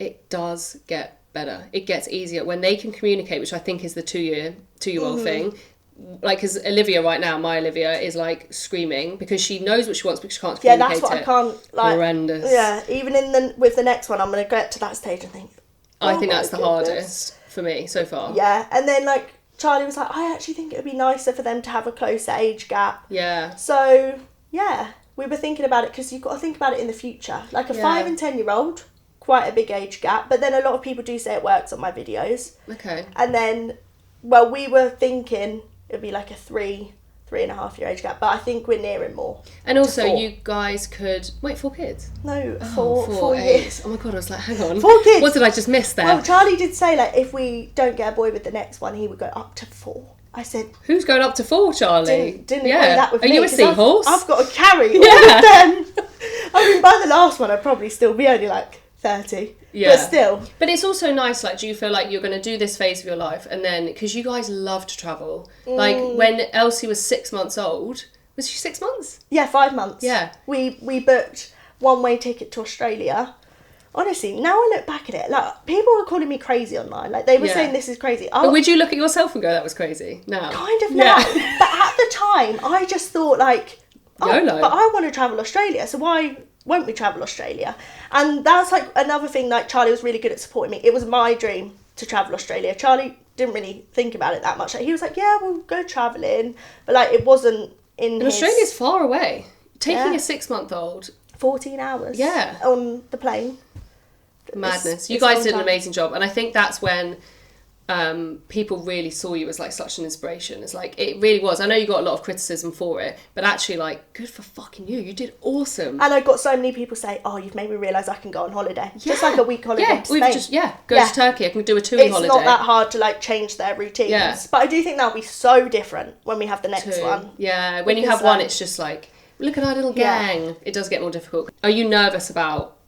It does get better. It gets easier. When they can communicate, which I think is the 2-year-old thing. Like, because Olivia right now, my Olivia, is like screaming because she knows what she wants, but she can't communicate it. Yeah, that's what I can't, like... Horrendous. Yeah, even with the next one, I'm going to get to that stage and think... I think that's the hardest for me so far. Yeah, and then, like, Charlie was like, I actually think it would be nicer for them to have a closer age gap. Yeah. So, yeah, we were thinking about it because you've got to think about it in the future. Like, a 5 and 10-year-old, quite a big age gap, but then a lot of people do say it works on my videos. Okay. And then, well, we were thinking... It'd be like a 3.5 year age gap, but I think we're nearing more. And also, you guys could 4 kids. No, 4 years. years. Oh my god, I was like, hang on, 4 kids. What did I just miss there? Well, Charlie did say like if we don't get a boy with the next one, he would go up to 4. I said, who's going up to 4, Charlie? Didn't agree that with me. Are you a seahorse? I've got to carry all of them. I mean, by the last one, I'd probably still be only like 30. Yeah. But still. But it's also nice, like, do you feel like you're going to do this phase of your life and then, because you guys love to travel. Like, when Elsie was 6 months old, was she 6 months? Yeah, 5 months. Yeah. We booked one-way ticket to Australia. Honestly, now I look back at it, like, people were calling me crazy online. Like, they were saying this is crazy. But would you look at yourself and go, that was crazy? No. Kind of now. But at the time, I just thought, like, YOLO. But I want to travel Australia, so why won't we travel Australia? And that's like another thing, like Charlie was really good at supporting me. It was my dream to travel Australia. Charlie didn't really think about it that much. Like, he was like, yeah, we'll go travelling. But like, it wasn't in And his... Australia's far away. Taking a 6-month-old... 14 hours. Yeah. On the plane. Madness. You guys did an amazing job. And I think that's when people really saw you as like such an inspiration. It's like, it really was. I know you got a lot of criticism for it, but actually, like, good for fucking you. You did awesome. And I got so many people say, oh, you've made me realise I can go on holiday. Yeah. Just like a week holiday to Spain. Go to Turkey. I can do a 2-week holiday. It's not that hard to like change their routines. Yeah. But I do think that'll be so different when we have the next one. Yeah, when you have one, it's just like, look at our little gang. Yeah. It does get more difficult. Are you nervous about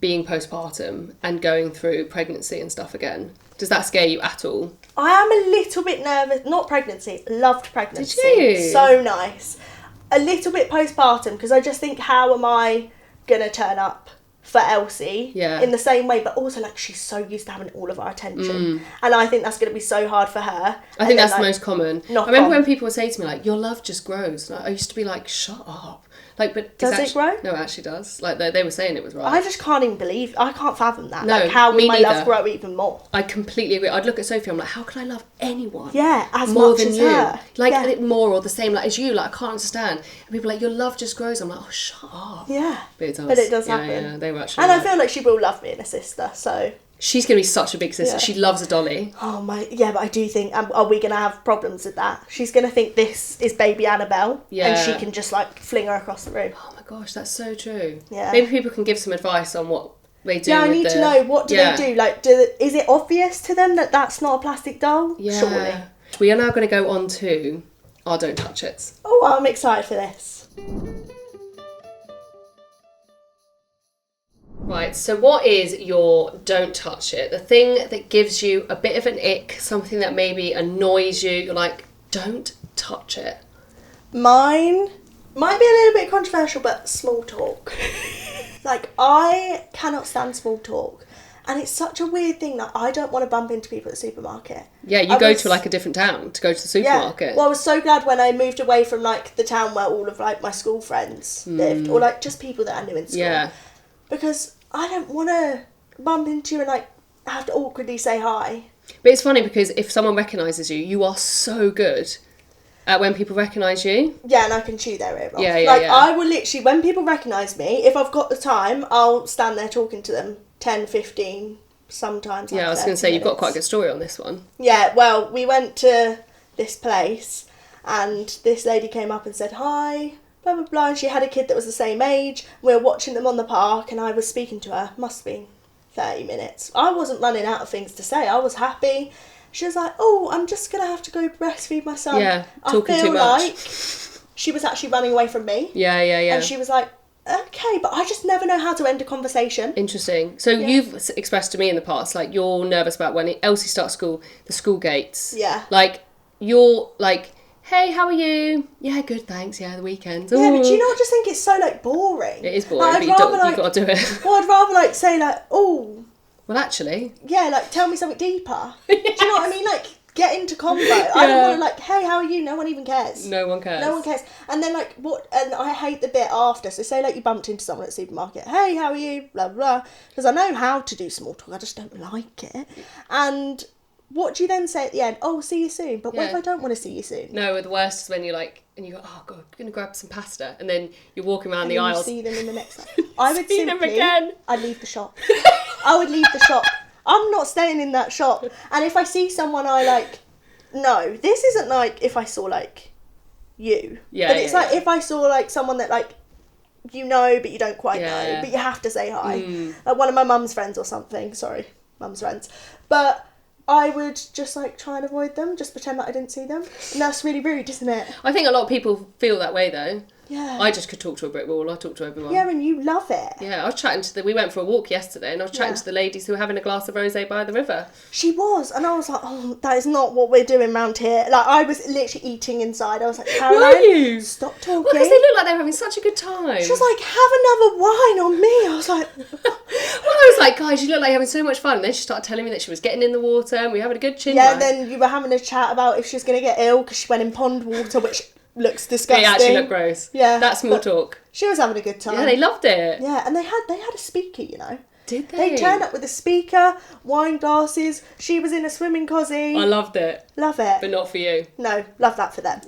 being postpartum and going through pregnancy and stuff again? Does that scare you at all? I am a little bit nervous. Not pregnancy. Loved pregnancy. Did you? So nice. A little bit postpartum because I just think, how am I going to turn up for Elsie in the same way? But also, like, she's so used to having all of our attention. And I think that's going to be so hard for her. I think that's the most common. I remember when people would say to me, like, your love just grows. And I used to be like, shut up. Like, but does it grow? No, it actually does. Like, they were saying it was right. I just can't even believe... I can't fathom that. No, like, how would my neither. love grow even more? I completely agree. I'd look at Sophie, I'm like, how can I love anyone? Yeah, as more much than as you? her. Like, more or the same like as you. Like, I can't understand. And people are like, your love just grows. I'm like, oh, shut up. Yeah. But it does. But it does happen. Yeah, they were actually... And I feel like she will love me and a sister, so... She's going to be such a big sister. Yeah. She loves a dolly. Oh my... Yeah, but I do think... are we going to have problems with that? She's going to think this is baby Annabelle. Yeah. And she can just, like, fling her across the room. Oh my gosh, that's so true. Yeah. Maybe people can give some advice on what they do. Yeah, I need to know, what do they do? Like, is it obvious to them that that's not a plastic doll? Yeah. Surely. We are now going to go on to our Don't Touch It. Oh, I'm excited for this. Right, so what is your Don't Touch It? The thing that gives you a bit of an ick, something that maybe annoys you, you're like, don't touch it. Mine might be a little bit controversial, but small talk. Like, I cannot stand small talk. And it's such a weird thing that I don't want to bump into people at the supermarket. Yeah, you go to like a different town to go to the supermarket. Yeah. Well, I was so glad when I moved away from like the town where all of like my school friends lived, or like just people that I knew in school. Yeah. Because I don't want to bump into you and like have to awkwardly say hi. But it's funny because if someone recognises you, you are so good at when people recognise you. Yeah, and I can chew their ear off. Yeah. I will literally, when people recognise me, if I've got the time, I'll stand there talking to them 10, 15, sometimes. Yeah, I was going to say, you've got quite a good story on this one. Yeah, well, we went to this place and this lady came up and said, hi, blah, blah, blah. And she had a kid that was the same age. We were watching them on the park and I was speaking to her. Must have been 30 minutes. I wasn't running out of things to say. I was happy. She was like, oh, I'm just going to have to go breastfeed my son. Yeah, talking too much. I feel like she was actually running away from me. Yeah. And she was like, okay, but I just never know how to end a conversation. Interesting. So you've expressed to me in the past, like, you're nervous about when Elsie starts school, the school gates. Yeah. Like, you're like, hey, how are you? Yeah, good, thanks. Yeah, the weekends. Yeah, but do you not just think it's so, like, boring? It is boring, like, but you've got to do it. Well, I'd rather, like, say, like, oh... Well, actually... Yeah, like, tell me something deeper. Yes. Do you know what I mean? Like, get into convo. Yeah. I don't want to, like, hey, how are you? No one even cares. No one cares. No one cares. And then, like, what... And I hate the bit after. So, say, like, you bumped into someone at the supermarket. Hey, how are you? Blah, blah. Because I know how to do small talk. I just don't like it. And... What do you then say at the end? Oh, see you soon. But what if I don't want to see you soon? No, the worst is when you're like, and you go, oh God, I'm going to grab some pasta. And then you're walking around the aisles. You see them in the next time. I would see them again. I'd leave the shop. I would leave the shop. I'm not staying in that shop. And if I see someone I like, no, this isn't like if I saw like you. Yeah. But it's like if I saw like someone that like, you know, but you don't quite know, but you have to say hi. Like one of my mum's friends or something. Sorry, mum's friends. But... I would just like try and avoid them, just pretend that I didn't see them. And that's really rude, isn't it? I think a lot of people feel that way though. Yeah. I just could talk to a brick wall. I talk to everyone. Yeah, and you love it. Yeah, I was chatting to we went for a walk yesterday and I was chatting to the ladies who were having a glass of rosé by the river. She was, and I was like, oh, that is not what we're doing round here. Like, I was literally eating inside. I was like, Caroline, were you? Stop talking. Well, because they looked like they were having such a good time. She was like, have another wine on me. I was like... Well, I was like, guys, you look like you're having so much fun. And then she started telling me that she was getting in the water and we were having a good chin. Yeah, and then you were having a chat about if she was going to get ill because she went in pond water, which... looks disgusting. They actually look gross. Yeah. That's small talk. She was having a good time. Yeah, they loved it. Yeah, and they had a speaker, you know. Did they? They turned up with a speaker, wine glasses. She was in a swimming cosy. I loved it. Love it. But not for you. No, love that for them.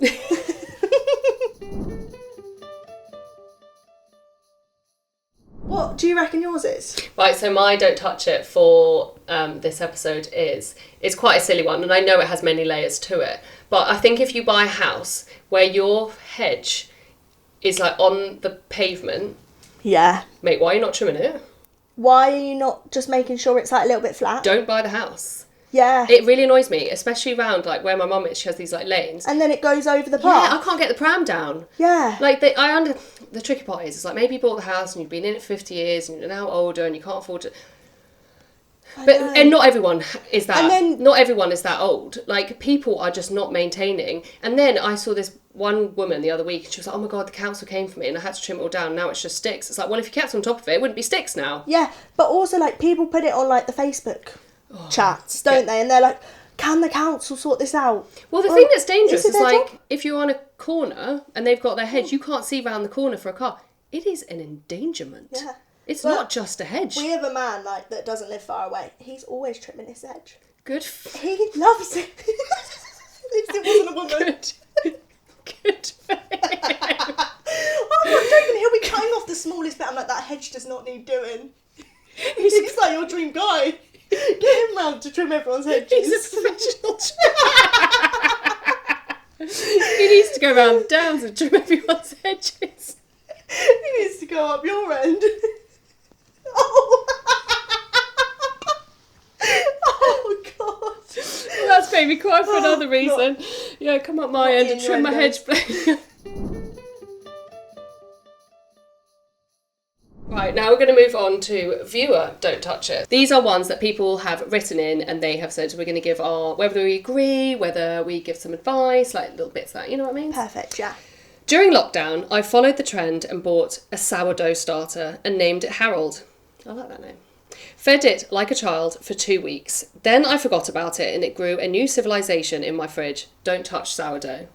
What do you reckon yours is? Right, so my don't touch it for this episode it's quite a silly one, and I know it has many layers to it, but I think if you buy a house where your hedge is like on the pavement, Yeah. mate, why are you not trimming it? Why are you not just making sure it's like a little bit flat? Don't buy the house. Yeah. It really annoys me, especially around like where my mum is. She has these like lanes. And then it goes over the park. Yeah, I can't get the pram down. Yeah. Like the tricky part is, it's like maybe you bought the house and you've been in it for 50 years and you're now older and you can't afford to. And not everyone is that. And then, not everyone is that old. Like, people are just not maintaining. And then I saw this one woman the other week, and she was like, "Oh my god, the council came for me, and I had to trim it all down. Now it's just sticks." It's like, well, if you kept on top of it, it wouldn't be sticks now. yeah, but also like people put it on like the Facebook chats, don't they? And they're like, "Can the council sort this out?" Well, the thing that's dangerous is it is their like, job? if you're on a corner and they've got their hedge, you can't see round the corner for a car. It is an endangerment. Yeah. It's But not just a hedge. We have a man like that doesn't live far away. He's always trimming his hedge. Good. He loves it. If it wasn't a woman. Good. I'm not joking. He'll be cutting off the smallest bit. I'm like, that hedge does not need doing. He's like your dream guy. Get him round to trim everyone's hedges. He's a professional trimmer. He needs to go around the downs and trim everyone's hedges. He needs to go up your end. Oh. Oh god. Well, that's made me cry for another reason. Yeah, come up my end and trim my hedge blade. Right, now we're going to move on to viewer Don't Touch It. These are ones that people have written in and they have said we're going to give whether we agree, whether we give some advice, like little bits that, you know what I mean? Perfect, yeah. During lockdown, I followed the trend and bought a sourdough starter and named it Harold. I like that name. Fed it like a child for 2 weeks. Then I forgot about it and it grew a new civilization in my fridge. Don't touch sourdough.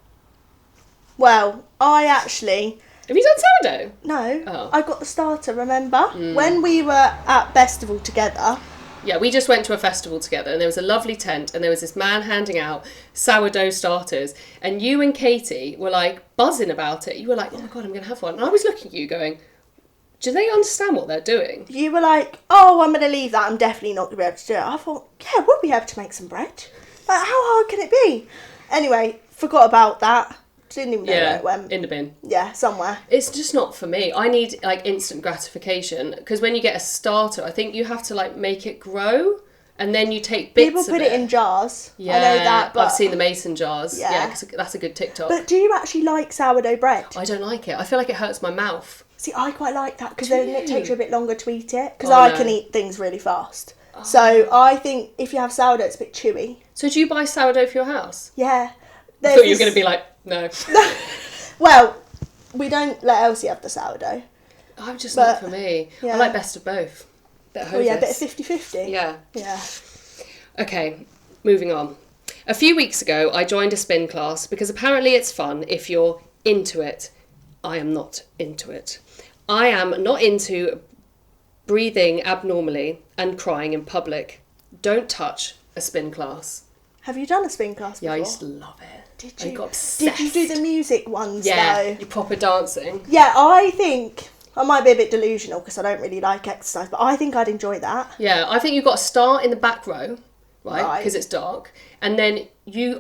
Well, I actually... Have you done sourdough? No, Oh. I got the starter, remember? When we were at Festival together. Yeah, we just went to a festival together and there was a lovely tent and there was this man handing out sourdough starters and you and Katie were like buzzing about it. You were like, oh my god, I'm going to have one. And I was looking at you going, do they understand what they're doing? You were like, oh, I'm going to leave that. I'm definitely not going to be able to do it. I thought, yeah, we'll be able to make some bread. Like, how hard can it be? Anyway, forgot about that. Didn't even know where it went. In the bin. Yeah, somewhere. It's just not for me. I need like instant gratification because when you get a starter, I think you have to like make it grow and then you take bits People of put it in jars. Yeah, I know that, but... I've seen the mason jars. Yeah. Yeah, 'cause that's a good TikTok. But do you actually like sourdough bread? I don't like it. I feel like it hurts my mouth. See, I quite like that because then it takes you a bit longer to eat it because Oh, I no. can eat things really fast. So I think if you have sourdough, it's a bit chewy. So do you buy sourdough for your house? Yeah. I thought you were going to be like, no. Well, we don't let Elsie have the sourdough. I'm just But, not for me. yeah. I like best of both. Oh yeah, a bit of 50-50. Yeah. Yeah. Okay, moving on. A few weeks ago, I joined a spin class because apparently it's fun if you're into it. I am not into it. I am not into breathing abnormally and crying in public. Don't touch a spin class. Have you done a spin class before? Yeah, I used to love it. Did I you? got obsessed. Did you do the music ones Yeah, though? you proper dancing. Yeah, I think I might be a bit delusional because I don't really like exercise, but I think I'd enjoy that. Yeah, I think you've got to start in the back row, right? Right. Because it's dark. And then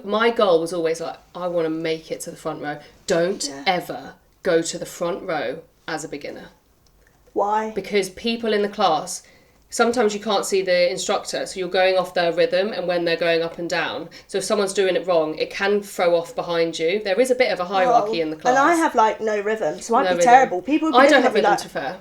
my goal was always like, I want to make it to the front row. Don't ever go to the front row as a beginner. Why? Because people in the class, sometimes you can't see the instructor, so you're going off their rhythm and when they're going up and down. So if someone's doing it wrong, it can throw off behind you. There is a bit of a hierarchy in the class. And I have like no rhythm, so I'd No be rhythm. terrible. People would be I don't looking have at me rhythm like, to fair.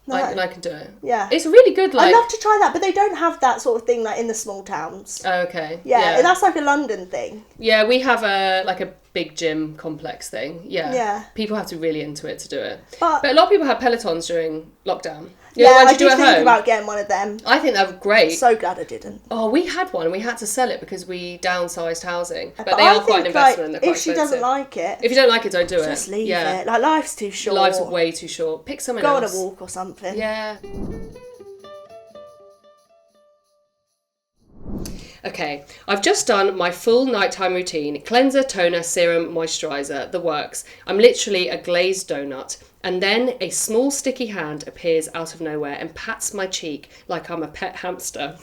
No. And I can do it. Yeah. It's really good, like... I'd love to try that, but they don't have that sort of thing like in the small towns. Oh, okay. Yeah, that's like a London thing. Yeah, we have a big gym complex thing. Yeah. People have to be really into it to do it. But a lot of people had Pelotons during lockdown. I did think about getting one of them. I think they're great. So glad I didn't. Oh, we had one and we had to sell it because we downsized housing. But they are quite an investment. Like, if she doesn't like it... If you don't like it, don't do it. Just leave it. Like, life's too short. Life's way too short. Pick someone else. Go on a walk or something. Yeah. Okay, I've just done my full nighttime routine. Cleanser, toner, serum, moisturiser, the works. I'm literally a glazed donut. And then a small sticky hand appears out of nowhere and pats my cheek like I'm a pet hamster.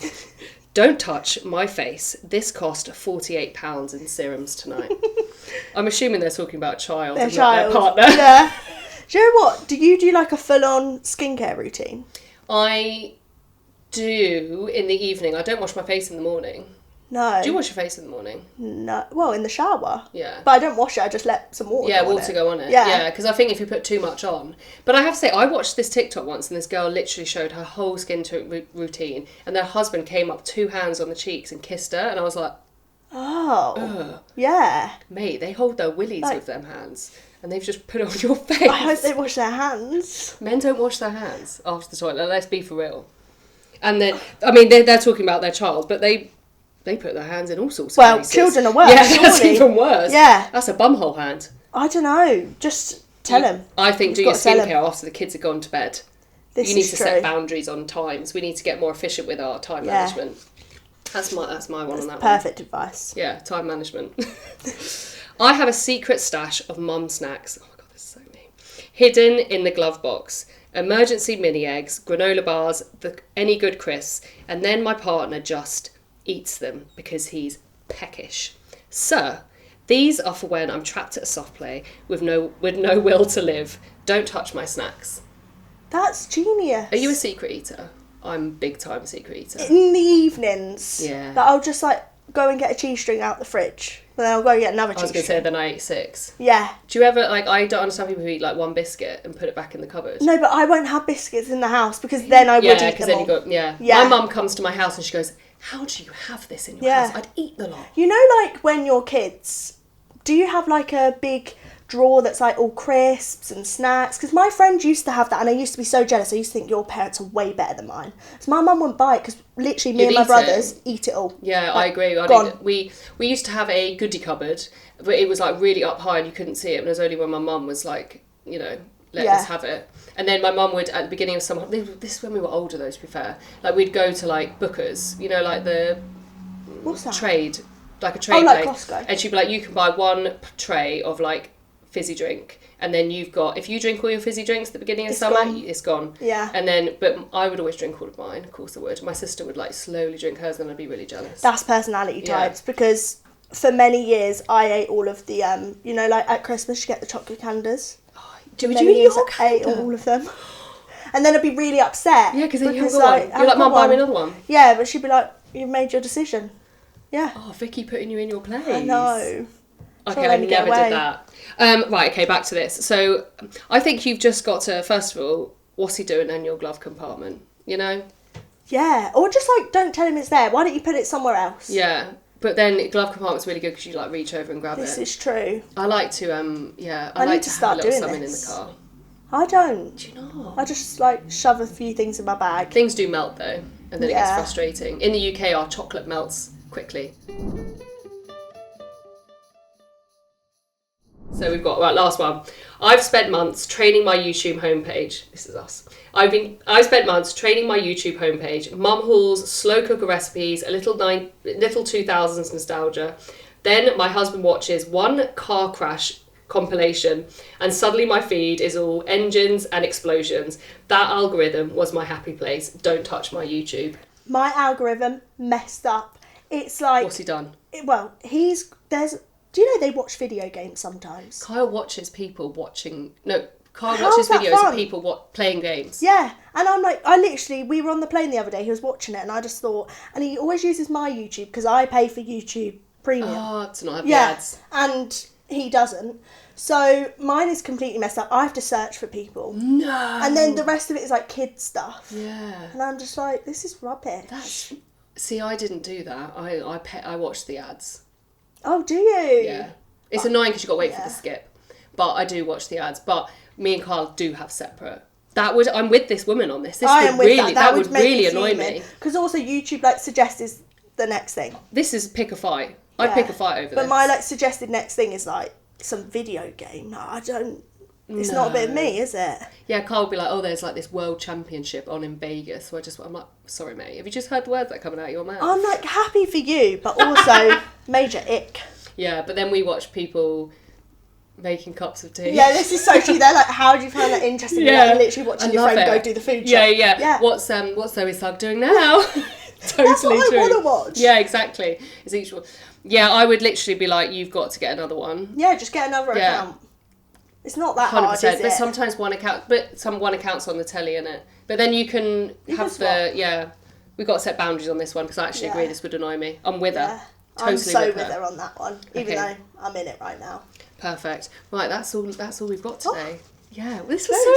Don't touch my face. This cost £48 in serums tonight. I'm assuming they're talking about a child and not their partner. Yeah. Do you know what? Do you do like a full-on skincare routine? I do in the evening. I don't wash my face in the morning. No. Do you wash your face in the morning? No. Well, in the shower. Yeah. But I don't wash it. I just let some water go on it. Yeah, water go on it. Yeah, because I think if you put too much on. But I have to say, I watched this TikTok once and this girl literally showed her whole skin routine and their husband came up 2 hands on the cheeks and kissed her and I was like... Oh. Ugh. Yeah. Mate, they hold their willies with them hands and they've just put it on your face. I hope they wash their hands. Men don't wash their hands after the toilet, let's be for real. And then, I mean, they're talking about their child, but they put their hands in all sorts of places. Children are worse, yeah, that's even worse. Yeah. That's a bumhole hand. I don't know. Just tell them. I think do your skincare after the kids have gone to bed. You need to set boundaries on times. We need to get more efficient with our time management. That's my one on that Perfect advice. Yeah, time management. I have a secret stash of mum snacks. Oh my God, this is so me. Hidden in the glove box. Emergency mini eggs, granola bars, any good crisps, and then my partner just eats them because he's peckish. So, these are for when I'm trapped at a soft play with no will to live. Don't touch my snacks. That's genius. Are you a secret eater? I'm big time secret eater. In the evenings. Yeah. Like, I'll just go and get a cheese string out the fridge. And then I'll go and get another cheese string. I was going to say then I ate 6. Yeah. Do you ever, I don't understand people who eat 1 biscuit and put it back in the cupboard. No, but I won't have biscuits in the house because then I would eat them all. Yeah. My mum comes to my house and she goes, how do you have this in your house? I'd eat the lot. You know, when you're kids, do you have a big drawer that's all crisps and snacks? Because my friend used to have that and I used to be so jealous. I used to think your parents are way better than mine. So my mum wouldn't buy it because literally me and my brothers eat it all. Yeah, I agree. We used to have a goodie cupboard, but it was really up high and you couldn't see it. And it was only when my mum was let us have it. And then my mum would, at the beginning of summer, this is when we were older though, to be fair, we'd go to Booker's, the What's that? Trade, a trade place. Costco. And she'd be you can buy 1 tray of fizzy drink, and then you've got, if you drink all your fizzy drinks at the beginning of summer, it's gone. Yeah. And then, but I would always drink all of mine, of course I would. My sister would slowly drink hers, and I'd be really jealous. That's personality types, because for many years I ate all of the, at Christmas you get the chocolate candies. Do you eat your ate all of them. And then I'd be really upset. Yeah, because then you haven't got one. You're Mum, buy me another one. Yeah, but she'd be you've made your decision. Yeah. Oh, Vicky putting you in your place. I know. Okay, I never did that. Right, okay, back to this. So, I think you've just got to, first of all, what's he doing in your glove compartment? Yeah, or just don't tell him it's there. Why don't you put it somewhere else? Yeah, but then glove compartment's really good because you reach over and grab it. This is true. I like to, I like to start doing something in the car. I don't. Do you not? I just shove a few things in my bag. Things do melt though, and then it gets frustrating. In the UK, our chocolate melts quickly. So we've got, last one. I've spent months training my YouTube homepage. This is us. I've spent months training my YouTube homepage. Mum hauls, slow cooker recipes, a little 2000s nostalgia. Then my husband watches 1 car crash compilation and suddenly my feed is all engines and explosions. That algorithm was my happy place. Don't touch my YouTube. My algorithm messed up. It's what's he done? Do you know they watch video games sometimes? Kyle watches people watching... No, Kyle watches videos of people playing games. Yeah, and we were on the plane the other day, he was watching it, and I just thought... And he always uses my YouTube, because I pay for YouTube Premium. Oh, to not have the ads. And he doesn't. So mine is completely messed up. I have to search for people. No! And then the rest of it is kid stuff. Yeah. And I'm just this is rubbish. See, I didn't do that. I watched the ads. Oh, do you? Yeah. It's annoying because you've got to wait for yeah. the skip. But I do watch the ads. But me and Carl do have separate. I'm with this woman on this. I am with really, that would make really me annoy fuming. me. Because also YouTube like suggests the next thing. This is pick a fight. I pick a fight over this. But my like suggested next thing is like some video game. I don't. It's not a bit of me, is it? Yeah, Carl would be like, oh, there's like this world championship on in Vegas. So I'm like, sorry, mate. Have you just heard the words that are coming out of your mouth? I'm like happy for you, but also major ick. Yeah, but then we watch people making cups of tea. Yeah, this is so true. They're like, how do you find that interesting? Yeah, Like, literally watching your friend go do the food shop. Yeah. What's Zoe Sugg doing now? Totally That's what true. I want to watch. Yeah, exactly. It's each one. Yeah, I would literally be like, you've got to get another one. Yeah, just get another account. It's not that 100%, hard, is it? but sometimes one account's on the telly, innit? But then you can have we've got to set boundaries on this one because I actually agree this would annoy me. I'm with her. Totally I'm so with with her on that one, even though I'm in it right now. Perfect. Right, that's all we've got today. Yeah, this was So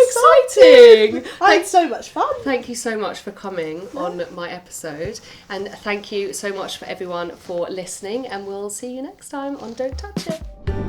so exciting. I had so much fun. Thank you so much for coming on my episode, and thank you so much for everyone for listening, and we'll see you next time on Don't Touch It.